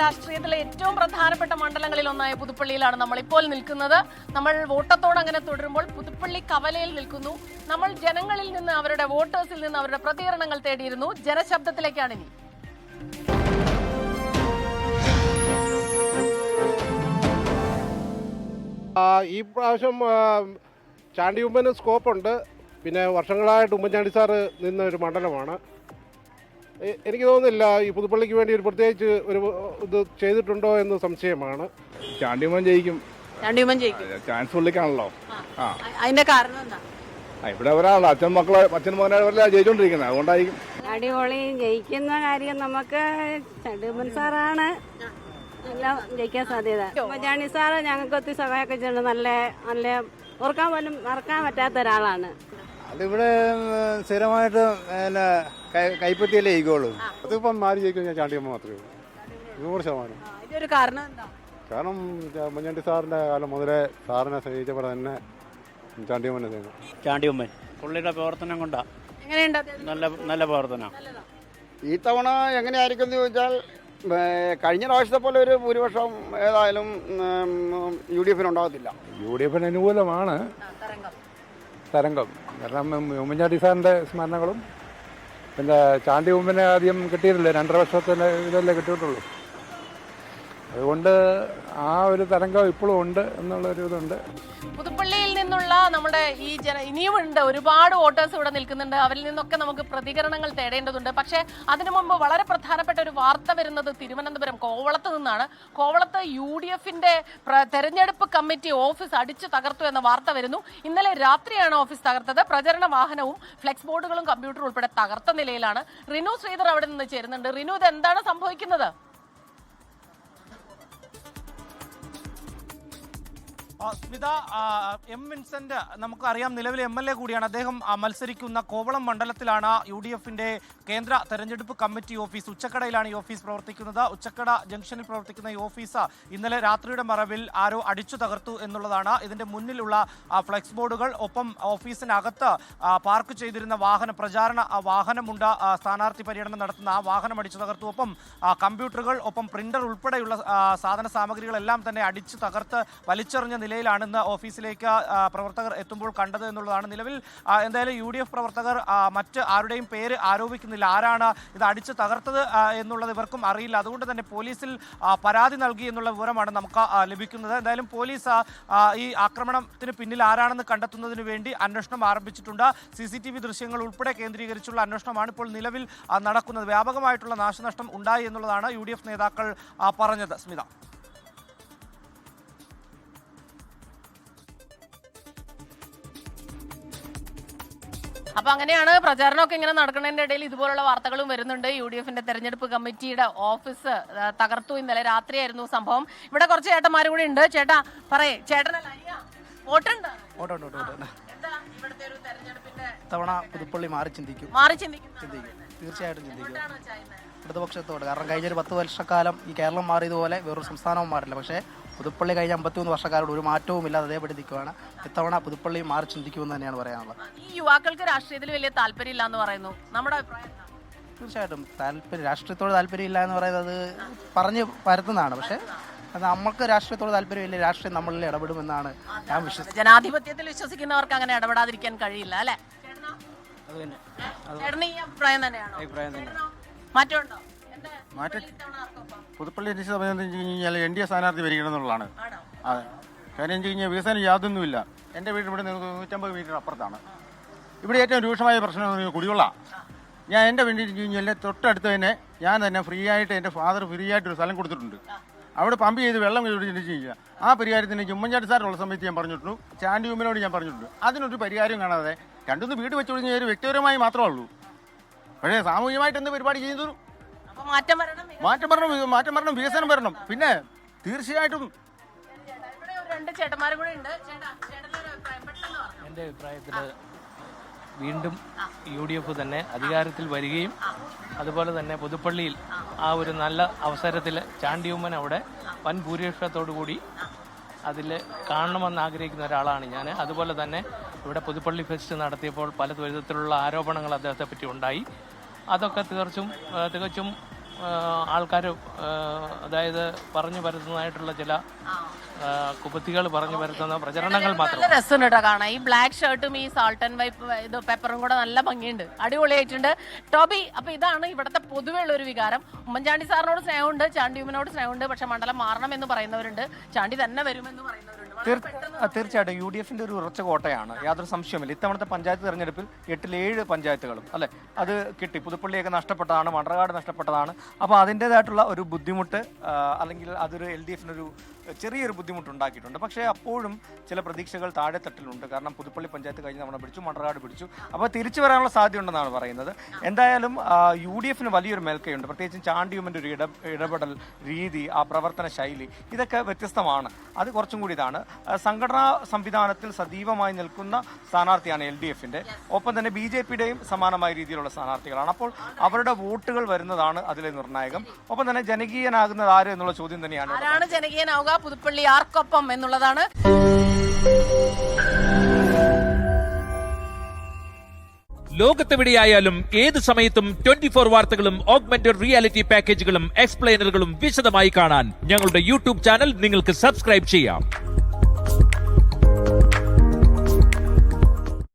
രാഷ്ട്രീയത്തിലെ ഏറ്റവും പ്രധാനപ്പെട്ട മണ്ഡലങ്ങളിൽ ഒന്നായ പുതുപ്പള്ളിയിലാണ് നമ്മൾ ഇപ്പോൾ നിൽക്കുന്നത്. നമ്മൾ വോട്ടത്തോട് അങ്ങനെ തുടരുമ്പോൾ പുതുപ്പള്ളി കവലയിൽ നിൽക്കുന്നു. നമ്മൾ ജനങ്ങളിൽ നിന്ന്, അവരുടെ വോട്ടേഴ്സിൽ നിന്ന് അവരുടെ പ്രതികരണങ്ങൾ തേടിയിരുന്നു. ജനശബ്ദത്തിലേക്കാണ് ഇനി. ഈ പ്രാവശ്യം ചാണ്ടി ഉമ്മന് സ്കോപ്പുണ്ട്. പിന്നെ വർഷങ്ങളായിട്ട് ഉമ്മൻചാണ്ടി സാറ് നിന്ന ഒരു മണ്ഡലമാണ്. എനിക്ക് തോന്നുന്നില്ല ഈ പുതുപ്പള്ളിക്ക് വേണ്ടി ഒരു പ്രത്യേകിച്ച് ഒരു ഇത് ചെയ്തിട്ടുണ്ടോ എന്ന് സംശയമാണ്. ചാണ്ടി ഉമ്മൻ ജയിക്കും. ചാൻസ് പുള്ളിക്കാണല്ലോ. അതിന്റെ കാരണം എന്താ? ഇവിടെ ഒരാളാണ് അച്ഛൻ മകനെ ജയിച്ചോണ്ടിരിക്കുന്നത്, അതുകൊണ്ടായിരിക്കും. അടിപൊളി ജയിക്കുന്ന കാര്യം നമുക്ക് ചാണ്ടി ഉമ്മൻ സാറാണ് എല്ലാം ജയിക്കാൻ സാധ്യത. ഉമ്മൻചാണ്ടി സാറ് ഞങ്ങൾക്ക് ഒത്തിരി സഹായമൊക്കെ ചെയ്യുന്നുണ്ട്. നല്ല ഓർക്കാൻ പോലും മറക്കാൻ പറ്റാത്ത ഒരാളാണ്. അതിവിടെ സ്ഥിരമായിട്ട് കൈപ്പറ്റിയല്ലേ ജയിക്കുള്ളൂ. അതിപ്പം മാറി ജയിക്കുന്ന ചാണ്ടിയമ്മ മാത്രമേ ഉള്ളൂ, 100%. ഇതൊരു കാരണം എന്താ? കാരണം ഉമ്മൻചാണ്ടി സാറിന്റെ കാലം മുതലേ സാറിനെ സ്നേഹിച്ചപ്പോൾ തന്നെ ചാണ്ടിയമ്മനെ ചെയ്യുന്നു. ചാണ്ടിയമ്മൻ പുള്ളിയുടെ പ്രവർത്തനം കൊണ്ടാ. എങ്ങനെയുണ്ട്? നല്ല പ്രവർത്തനം. ഈ തവണ എങ്ങനെയായിരിക്കും എന്ന് ചോദിച്ചാൽ കഴിഞ്ഞ പ്രാവശ്യത്തെ പോലെ ഒരു ഭൂരിപക്ഷം ഏതായാലും UDF ഉണ്ടാകത്തില്ല. UDF അനുകൂലമാണ് തരംഗം. കാരണം ഉമ്മൻചാണ്ടി സാറിന്റെ സ്മരണകളും പിന്നെ ചാണ്ടി ഉമ്മനെ ആദ്യം കിട്ടിയിട്ടില്ല, 2.5 വർഷത്തിൻ്റെ ഇതല്ലേ കിട്ടിയിട്ടുള്ളൂ. അതുകൊണ്ട് ആ ഒരു തരംഗം ഇപ്പോഴും ഉണ്ട് എന്നുള്ളൊരു ഇതുണ്ട്. പുതുപ്പള്ളിയിൽ നിന്നുള്ള നമ്മുടെ ഇനിയുമുണ്ട് ഒരുപാട് വോട്ടേഴ്സ് ഇവിടെ നിൽക്കുന്നുണ്ട്. അവരിൽ നിന്നൊക്കെ നമുക്ക് പ്രതികരണങ്ങൾ തേടേണ്ടതുണ്ട്. പക്ഷേ അതിനു മുമ്പ് വളരെ പ്രധാനപ്പെട്ട ഒരു വാർത്ത വരുന്നത് തിരുവനന്തപുരം കോവളത്ത് നിന്നാണ്. കോവളത്ത് UDFന്റെ തെരഞ്ഞെടുപ്പ് കമ്മിറ്റി ഓഫീസ് അടിച്ചു തകർത്തു എന്ന വാർത്ത വരുന്നു. ഇന്നലെ രാത്രിയാണ് ഓഫീസ് തകർത്തത്. പ്രചരണ വാഹനവും ഫ്ലെക്സ് ബോർഡുകളും കമ്പ്യൂട്ടറും ഉൾപ്പെടെ തകർത്ത നിലയിലാണ്. റിനു ശ്രീധർ അവിടെ നിന്ന് ചേരുന്നുണ്ട്. റിനു, ഇത് എന്താണ് സംഭവിക്കുന്നത്? സ്മിത, എം വിൻസെന്റ് നമുക്കറിയാം നിലവിലെ MLA കൂടിയാണ്. അദ്ദേഹം മത്സരിക്കുന്ന കോവളം മണ്ഡലത്തിലാണ് UDFന്റെ കേന്ദ്ര തെരഞ്ഞെടുപ്പ് കമ്മിറ്റി ഓഫീസ്. ഉച്ചക്കടയിലാണ് ഈ ഓഫീസ് പ്രവർത്തിക്കുന്നത്. ഉച്ചക്കട ജംഗ്ഷനിൽ പ്രവർത്തിക്കുന്ന ഈ ഓഫീസ് ഇന്നലെ രാത്രിയുടെ മറവിൽ ആരോ അടിച്ചു തകർത്തു എന്നുള്ളതാണ്. ഇതിന്റെ മുന്നിലുള്ള ഫ്ലെക്സ് ബോർഡുകൾ, ഒപ്പം ഓഫീസിനകത്ത് പാർക്ക് ചെയ്തിരുന്ന പ്രചാരണ വാഹനമുണ്ട്. സ്ഥാനാർത്ഥി പര്യടനം നടത്തുന്ന ആ വാഹനം അടിച്ചു തകർത്തു. ഒപ്പം കമ്പ്യൂട്ടറുകൾ, ഒപ്പം പ്രിന്റർ ഉൾപ്പെടെയുള്ള സാധന സാമഗ്രികളെല്ലാം തന്നെ അടിച്ചു തകർത്ത് വലിച്ചെറിഞ്ഞ നിലയിലാണ് ഇന്ന് ഓഫീസിലേക്ക് പ്രവർത്തകർ എത്തുമ്പോൾ കണ്ടത് എന്നുള്ളതാണ്. നിലവിൽ എന്തായാലും UDF പ്രവർത്തകർ മറ്റ് ആരുടെയും പേര് ആരോപിക്കുന്നില്ല. ആരാണ് ഇത് അടിച്ചു തകർത്തത് എന്നുള്ളത് ഇവർക്കും അറിയില്ല. അതുകൊണ്ട് തന്നെ പോലീസിൽ പരാതി നൽകി എന്നുള്ള വിവരമാണ് നമുക്ക് ലഭിക്കുന്നത്. എന്തായാലും പോലീസ് ഈ ആക്രമണത്തിന് പിന്നിൽ ആരാണെന്ന് കണ്ടെത്തുന്നതിന് വേണ്ടി അന്വേഷണം ആരംഭിച്ചിട്ടുണ്ട്. CCTV ദൃശ്യങ്ങൾ ഉൾപ്പെടെ കേന്ദ്രീകരിച്ചുള്ള അന്വേഷണമാണ് ഇപ്പോൾ നിലവിൽ നടക്കുന്നത്. വ്യാപകമായിട്ടുള്ള നാശനഷ്ടം ഉണ്ടായി എന്നുള്ളതാണ് UDF നേതാക്കൾ പറഞ്ഞത്. സ്മിത, അപ്പൊ അങ്ങനെയാണ് പ്രചാരണമൊക്കെ ഇങ്ങനെ നടക്കുന്നതിന്റെ ഇടയിൽ ഇതുപോലുള്ള വാർത്തകളും വരുന്നുണ്ട്. UDFന്റെ തെരഞ്ഞെടുപ്പ് കമ്മിറ്റിയുടെ ഓഫീസ് തകർത്തു. ഇന്നലെ രാത്രിയായിരുന്നു സംഭവം. ഇവിടെ കുറച്ച് ചേട്ടന്മാരും കൂടി ഉണ്ട്. ചേട്ടാ പറയേ, ചേട്ടനല്ല വോട്ടുണ്ട്. തവണ പുതുപ്പള്ളി മാറി ചിന്തിക്കും. തീർച്ചയായിട്ടും ചിന്തിക്കും ഇടതുപക്ഷത്തോട്. കാരണം കഴിഞ്ഞ ഒരു 10 വർഷക്കാലം ഈ കേരളം മാറിയതുപോലെ വേറൊരു സംസ്ഥാനവും മാറില്ല. പക്ഷേ പുതുപ്പള്ളി കഴിഞ്ഞ 53 വർഷക്കാരോട് ഒരു മാറ്റവും ഇല്ലാതെ അതേപടി നിൽക്കുകയാണ്. ഇത്തവണ പുതുപ്പള്ളി മാറി ചിന്തിക്കുമെന്ന് തന്നെയാണ് പറയാനുള്ളത്. ഈ യുവാക്കൾക്ക് രാഷ്ട്രീയത്തിൽ വലിയ താല്പര്യമില്ല എന്ന് പറയുന്നു. നമ്മുടെ അഭിപ്രായം? തീർച്ചയായിട്ടും രാഷ്ട്രീയത്തോട് താല്പര്യമില്ല എന്ന് പറയുന്നത് പറഞ്ഞ് പരത്തുന്നതാണ്. പക്ഷേ അത് നമുക്ക് രാഷ്ട്രീയത്തോട് താല്പര്യമില്ല, രാഷ്ട്രീയം നമ്മളിൽ ഇടപെടുമെന്നാണ് ഞാൻ വിശ്വസിക്കുന്നത്. ജനാധിപത്യത്തിൽ വിശ്വസിക്കുന്നവർക്ക് അങ്ങനെ ഇടപെടാതിരിക്കാൻ കഴിയില്ല, അല്ലെ? ചേട്ടന് ഈ അഭിപ്രായം തന്നെയാണോ? മാറ്റമുണ്ടോ? പുതുപ്പള്ളി സംബന്ധിച്ച് NDA സ്ഥാനാർത്ഥി വരികണം എന്നുള്ളതാണ്. അതെ, കാര്യം വെച്ച് കഴിഞ്ഞാൽ വികസനം യാതൊന്നുമില്ല. എൻ്റെ വീട് ഇവിടെ 150 മീറ്റർ അപ്പുറത്താണ്. ഇവിടെ ഏറ്റവും രൂക്ഷമായ പ്രശ്നം കുടിവെള്ളം. ഞാൻ എൻ്റെ വീട്ടിൽ കഴിഞ്ഞാൽ തൊട്ടടുത്ത് തന്നെ ഞാൻ തന്നെ ഫ്രീ ആയിട്ട്, എൻ്റെ ഫാദർ ഫ്രീ ആയിട്ടൊരു സ്ഥലം കൊടുത്തിട്ടുണ്ട്. അവിടെ പമ്പ് ചെയ്ത് വെള്ളം ചെയ്യുക. ആ പരിഹാരത്തിന് ഉമ്മൻചാണ്ടി സാറുള്ള സമയത്ത് ഞാൻ പറഞ്ഞിട്ടുണ്ട്, ചാണ്ടി ഉമ്മനോട് ഞാൻ പറഞ്ഞിട്ടുണ്ട്. അതിനൊരു പരിഹാരം കാണാതെ 2-3 വീട് വെച്ച് കൊടുക്കുന്ന ഒരു വ്യക്തിപരമായി മാത്രമേ ഉള്ളൂ. പക്ഷേ സാമൂഹികമായിട്ട് എന്ത് പരിപാടി ചെയ്തു? മാറ്റം വരണം, വികസനം വരണം. പിന്നെ തീർച്ചയായിട്ടും എൻ്റെ അഭിപ്രായത്തിൽ വീണ്ടും UDF തന്നെ അധികാരത്തിൽ വരികയും അതുപോലെ തന്നെ പുതുപ്പള്ളിയിൽ ആ ഒരു നല്ല അവസരത്തിൽ ചാണ്ടിയുമ്മൻ അവിടെ വൻ ഭൂരിപക്ഷത്തോടു കൂടി അതിൽ കാണണമെന്ന് ആഗ്രഹിക്കുന്ന ഒരാളാണ് ഞാൻ. അതുപോലെ തന്നെ ഇവിടെ പുതുപ്പള്ളി ഫെസ്റ്റ് നടത്തിയപ്പോൾ പല വിധത്തിലുള്ള ആരോപണങ്ങൾ അദ്ദേഹത്തെ പറ്റി ഉണ്ടായി. അതൊക്കെ തികച്ചും ആൾക്കാർ അതായത് പറഞ്ഞു പരത്തുന്നതായിട്ടുള്ള ചില കുപ്പത്തികൾ പറഞ്ഞു പരത്തുന്ന പ്രചരണങ്ങൾ മാത്രം. നല്ല രസമുണ്ട് കേട്ടോ കാണാൻ. ഈ ബ്ലാക്ക് ഷർട്ടും ഈ സാൾട്ട് ആൻഡ് വൈപ്പ് ഇത് പെപ്പറും കൂടെ നല്ല ഭംഗിയുണ്ട്, അടിപൊളിയായിട്ടുണ്ട്. ടോബി, അപ്പൊ ഇതാണ് ഇവിടുത്തെ പൊതുവെയുള്ള ഒരു വികാരം. ഉമ്മൻചാണ്ടി സാറിനോട് സ്നേഹമുണ്ട്, ചാണ്ടിയുമ്മനോട് സ്നേഹമുണ്ട്, പക്ഷെ മണ്ഡലം മാറണം എന്ന് പറയുന്നവരുണ്ട്, ചാണ്ടി തന്നെ വരുമെന്ന് പറയുന്നവരുണ്ട്. തീർച്ചയായിട്ടും യു ഡി എഫിന്റെ ഒരു ഉറച്ച കോട്ടയാണ്, യാതൊരു സംശയമില്ല. ഇത്തവണത്തെ പഞ്ചായത്ത് തെരഞ്ഞെടുപ്പിൽ 8-7 പഞ്ചായത്തുകളും അല്ലെ അത് കിട്ടി. പുതുപ്പള്ളിയൊക്കെ നഷ്ടപ്പെട്ടതാണ്, മണ്ണർകാട് നഷ്ടപ്പെട്ടതാണ്. അപ്പോൾ അതിൻ്റെതായിട്ടുള്ള ഒരു ബുദ്ധിമുട്ട് അല്ലെങ്കിൽ അതൊരു LDFിനൊരു ചെറിയൊരു ബുദ്ധിമുട്ടുണ്ടാക്കിയിട്ടുണ്ട്. പക്ഷേ അപ്പോഴും ചില പ്രതീക്ഷകൾ താഴെത്തട്ടിലുണ്ട്. കാരണം പുതുപ്പള്ളി പഞ്ചായത്ത് കഴിഞ്ഞ് തവണ പിടിച്ചു, മണ്ണർകാട് പിടിച്ചു. അപ്പോൾ തിരിച്ചു വരാനുള്ള സാധ്യതയുണ്ടെന്നാണ് പറയുന്നത്. എന്തായാലും UDFിന് വലിയൊരു മേൽക്കൈയുണ്ട്. പ്രത്യേകിച്ചും ചാണ്ടിയുമ്മൻ്റെ ഒരു ഇടപെടൽ രീതി, ആ പ്രവർത്തന ശൈലി, ഇതൊക്കെ വ്യത്യസ്തമാണ്. അത് കുറച്ചും കൂടി ഇതാണ്. സംഘടനാ സംവിധാനത്തിൽ സജീവമായി നിൽക്കുന്ന സ്ഥാനാർത്ഥിയാണ് LDFിൻ്റെ. ഒപ്പം തന്നെ BJPയുടെയും സമാനമായ രീതിയിലുള്ള സ്ഥാനാർത്ഥികളാണ്. അപ്പോൾ അവരുടെ വോട്ടുകൾ വരുന്നതാണ് അതിലെ നിർണായകം. ഒപ്പം തന്നെ ജനകീയനാകുന്നത് ആര് എന്നുള്ള ചോദ്യം തന്നെയാണ്. ആരാണ് ജനകീയനാവുക, പുതുപ്പള്ളി ആർക്കൊപ്പം എന്നുള്ളതാണ്. ലോകത്തെവിടെയായാലും ഏത് സമയത്തും 24 വാർത്തകളും ഓഗ്മെന്റഡ് റിയാലിറ്റി പാക്കേജുകളും എക്സ്പ്ലെയിനറുകളും വിശദമായി കാണാൻ ഞങ്ങളുടെ YouTube ചാനൽ നിങ്ങൾക്ക് സബ്സ്ക്രൈബ് ചെയ്യാം.